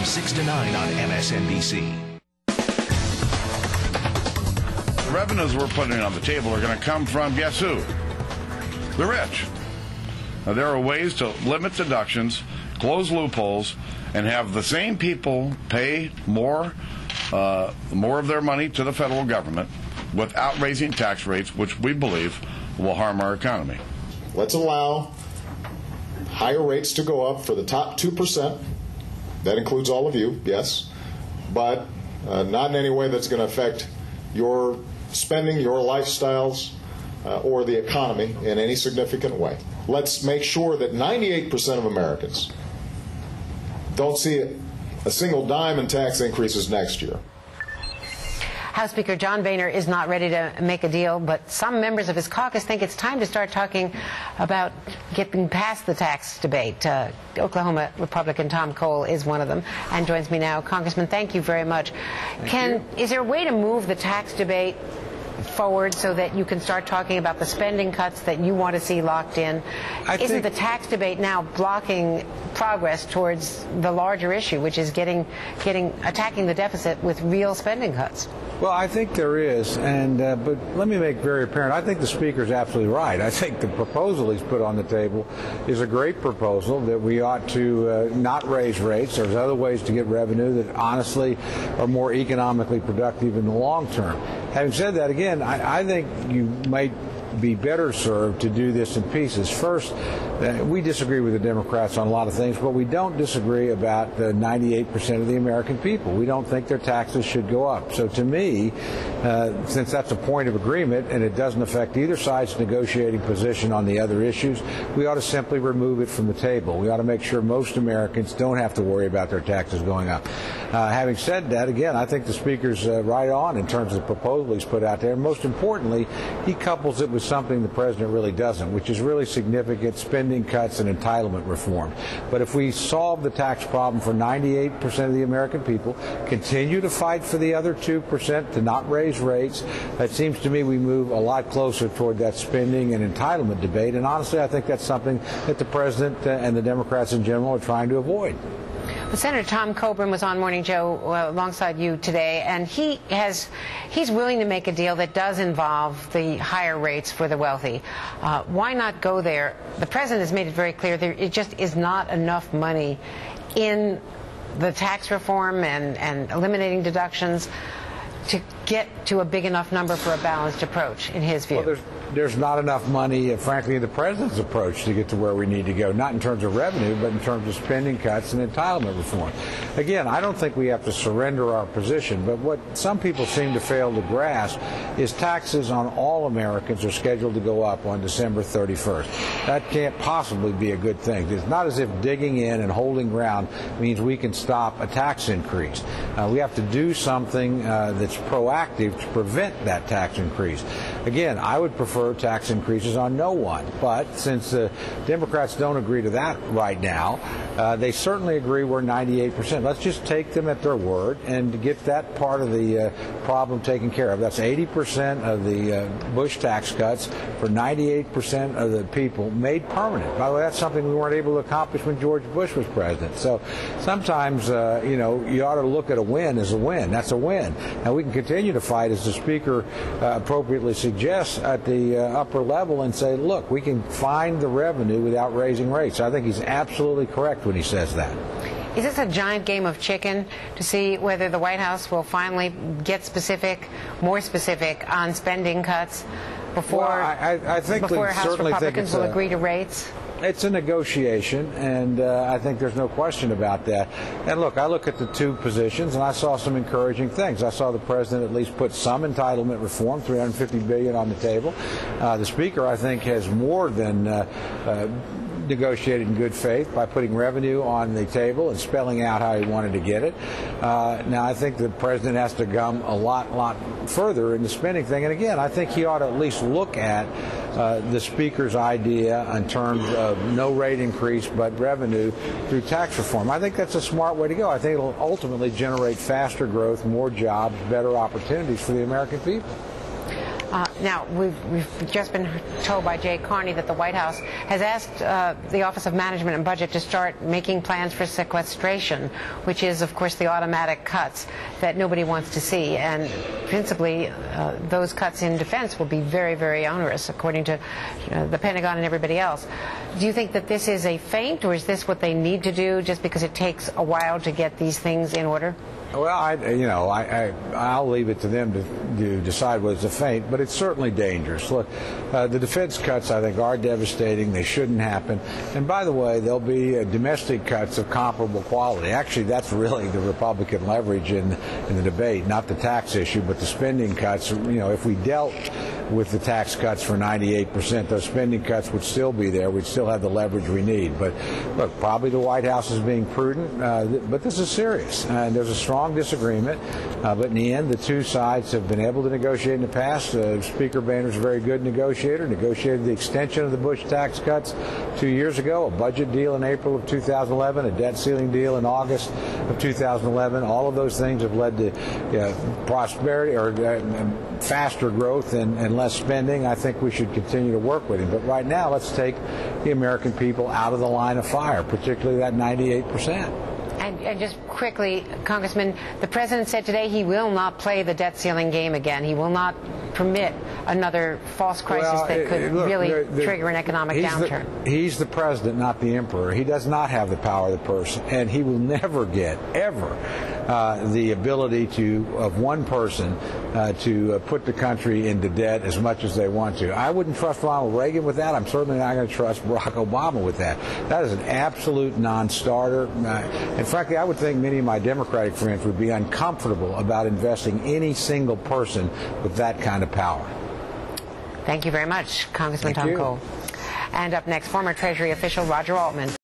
from 6 to 9 on MSNBC. Revenues we're putting on the table are going to come from, guess who? The rich. Now, there are ways to limit deductions, close loopholes, and have the same people pay more of their money to the federal government without raising tax rates, which we believe will harm our economy. Let's allow higher rates to go up for the top 2%. That includes all of you, yes, but not in any way that's going to affect your spending, your lifestyles, or the economy in any significant way. Let's make sure that 98% of Americans don't see a single dime in tax increases next year. House Speaker John Boehner is not ready to make a deal, but some members of his caucus think it's time to start talking about getting past the tax debate. Oklahoma Republican Tom Cole is one of them and joins me now. Congressman, thank you very much. Is there a way to move the tax debate forward so that you can start talking about the spending cuts that you want to see locked in? Isn't the tax debate now blocking progress towards the larger issue, which is attacking the deficit with real spending cuts? Well, I think there is, but let me make very apparent, I think the Speaker's absolutely right. I think the proposal he's put on the table is a great proposal, that we ought to not raise rates. There's other ways to get revenue that honestly are more economically productive in the long term. Having said that, again, I think you might be better served to do this in pieces. First, we disagree with the Democrats on a lot of things, but we don't disagree about the 98% of the American people. We don't think their taxes should go up. So to me, since that's a point of agreement and it doesn't affect either side's negotiating position on the other issues, we ought to simply remove it from the table. We ought to make sure most Americans don't have to worry about their taxes going up. Having said that, again, I think the Speaker's right on in terms of the proposal he's put out there. And most importantly, he couples it with something the President really doesn't, which is really significant spending cuts and entitlement reform. But if we solve the tax problem for 98% of the American people, continue to fight for the other 2% to not raise rates, it seems to me we move a lot closer toward that spending and entitlement debate. And honestly, I think that's something that the President and the Democrats in general are trying to avoid. Senator Tom Coburn was on Morning Joe alongside you today, and he's willing to make a deal that does involve the higher rates for the wealthy. Why not go there? The President has made it very clear it just is not enough money in the tax reform and eliminating deductions to get to a big enough number for a balanced approach, in his view. Well, there's not enough money, frankly, in the President's approach to get to where we need to go, not in terms of revenue, but in terms of spending cuts and entitlement reform. Again, I don't think we have to surrender our position, but what some people seem to fail to grasp is taxes on all Americans are scheduled to go up on December 31st. That can't possibly be a good thing. It's not as if digging in and holding ground means we can stop a tax increase. We have to do something that's proactive to prevent that tax increase. Again, I would prefer tax increases on no one, but since the Democrats don't agree to that right now, they certainly agree we're 98%. Let's just take them at their word and get that part of the problem taken care of. That's 80% of the Bush tax cuts for 98% of the people made permanent. By the way, that's something we weren't able to accomplish when George Bush was president. So sometimes, you ought to look at a win as a win. That's a win. Now, we can continue to fight, as the Speaker appropriately suggests, at the upper level and say, look, we can find the revenue without raising rates. I think he's absolutely correct when he says that. Is this a giant game of chicken to see whether the White House will finally get more specific on spending cuts before House Republicans will agree to rates? It's a negotiation, and I think there's no question about that. And look, I look at the two positions, and I saw some encouraging things. I saw the President at least put some entitlement reform, $350 billion on the table. The Speaker, I think, has more than negotiated in good faith by putting revenue on the table and spelling out how he wanted to get it. Now, I think the President has to come a lot further in the spending thing. And again, I think he ought to at least look at the Speaker's idea in terms of no rate increase but revenue through tax reform. I think that's a smart way to go. I think it'll ultimately generate faster growth, more jobs, better opportunities for the American people. Now, we've just been told by Jay Carney that the White House has asked the Office of Management and Budget to start making plans for sequestration, which is, of course, the automatic cuts that nobody wants to see. And principally, those cuts in defense will be very, very onerous, according to the Pentagon and everybody else. Do you think that this is a feint, or is this what they need to do just because it takes a while to get these things in order? Well, I'll leave it to them to decide whether it's a feint, but it's certainly dangerous. Look, the defense cuts, I think, are devastating. They shouldn't happen. And by the way, there'll be domestic cuts of comparable quality. Actually, that's really the Republican leverage in the debate, not the tax issue, but the spending cuts. If we dealt with the tax cuts for 98%, those spending cuts would still be there. We'd still have the leverage we need. But look, probably the White House is being prudent, but this is serious. There's a strong disagreement, but in the end, the two sides have been able to negotiate in the past. Speaker Boehner's a very good negotiator, negotiated the extension of the Bush tax cuts 2 years ago, a budget deal in April of 2011, a debt ceiling deal in August of 2011. All of those things have led to prosperity or faster growth and less spending. I think we should continue to work with him. But right now, let's take the American people out of the line of fire, particularly that 98%. And just quickly, Congressman, the President said today he will not play the debt ceiling game again. He will not permit another false crisis that could really trigger an economic downturn. He's the President, not the Emperor. He does not have the power of the purse, and he will never get, ever, the ability of one person to put the country into debt as much as they want to. I wouldn't trust Ronald Reagan with that. I'm certainly not going to trust Barack Obama with that. That is an absolute non-starter. And frankly, I would think many of my Democratic friends would be uncomfortable about investing any single person with that kind of power. Thank you very much, Congressman Tom Cole. And up next, former Treasury official Roger Altman.